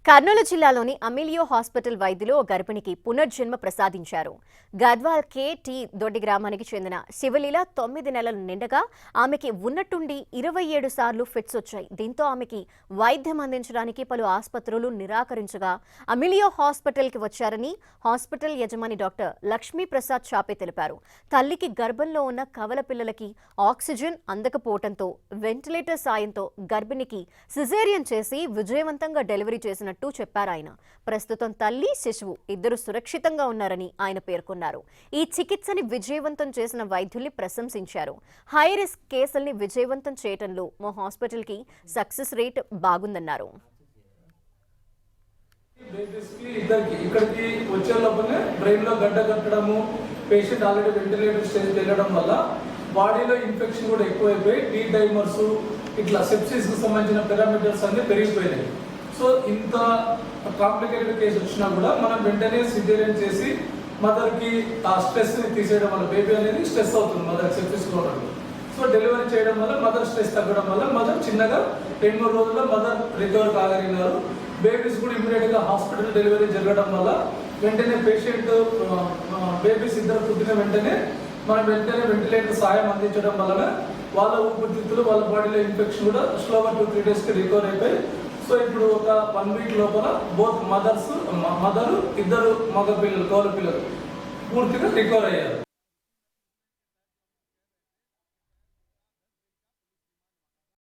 కర్నూలు జిల్లాలోని అమిలియో హాస్పిటల్ వైద్యులు ఓ గర్భిణికి పునర్జన్మ ప్రసాదించారు. గద్వాల్ కే.టి. దొడ్డి గ్రామానికి చెందిన శివలీల 9 నెలలు నిండగా ఆమెకి ఉన్నట్టుండి 27 సార్లు ఫిట్స్ వచ్చాయి. దీంతో ఆమెకి వైద్యం అందించడానికి పలు ఆసుపత్రులు నిరాకరించగా అమిలియో హాస్పిటల్కి వచ్చారని హాస్పిటల్ యజమాని డాక్టర్ లక్ష్మీ ప్రసాద్ చాపే తెలిపారు. తల్లికి గర్భంలో ఉన్న కవల పిల్లలకి ఆక్సిజన్ అందకపోవడంతో వెంటిలేటర్ సాయంతో గర్భిణికి సిజేరియన్ చేసి విజయవంతంగా డెలివరీ చేసిన చెప్పారు ఆయన. ప్రస్తుతం తల్లి శిశువు ఇద్దరు సురక్షితంగా ఉన్నారని ఆయన పేర్కొన్నారు. ఈ చికిత్సని విజయవంతం చేసిన వైద్యుల్ని ప్రశంసించారు. హై రిస్క్ కేసుల్ని విజయవంతం చేయడంలో మా హాస్పిటల్ కి సక్సెస్ రేట్ బాగుందన్నారు. ఇక్కడికి వచ్చే లోపలనే బ్రెయిన్ లో గడ్డ కట్టడము, పేషెంట్ ఆల్రెడీ వెంటిలేటర్ స్టేజ్ వెళ్ళడం వల్ల బాడీలో ఇన్ఫెక్షన్ కూడా ఎక్కువైపోయి డీ డైమర్స్ ఇట్లా సెప్సిస్ కు సంబంధించిన పారామీటర్స్ అన్ని పెరిగిపోయినాయి. సో ఇంత కాంప్లికేటెడ్ కేసు వచ్చినా కూడా మనం వెంటనే సిజేరియన్ చేసి మదర్కి ఆ స్ట్రెస్ ని తీసేయడం వల్ల బేబీ అనేది స్ట్రెస్ అవుతుంది మదర్ సెప్సిస్ రావడం. సో డెలివరీ చేయడం వల్ల మదర్ స్ట్రెస్ తగ్గడం వల్ల మదర్ చిన్నగా 2-3 రోజుల్లో మదర్ రికవర్ కాగలిగినారు. బేబీస్ కూడా ఇమీడియట్ గా హాస్పిటల్ డెలివరీ జరగడం వల్ల వెంటనే పేషెంట్ బేబీస్ ఇద్దరు పుట్టిన వెంటనే మనం వెంటనే వెంటిలేటర్ సాయం అందించడం వలన వాళ్ళ ఊపిరితిత్తులు వాళ్ళ బాడీలో ఇన్ఫెక్షన్ కూడా స్లోగా 2-3 days కి రికవర్ అయిపోయి సో ఇప్పుడు ఒక 1 week లోపల బోత్ మదరు ఇద్దరు మగ పిల్లలు కౌల పిల్లలు పూర్తిగా రికవర్ అయ్యారు.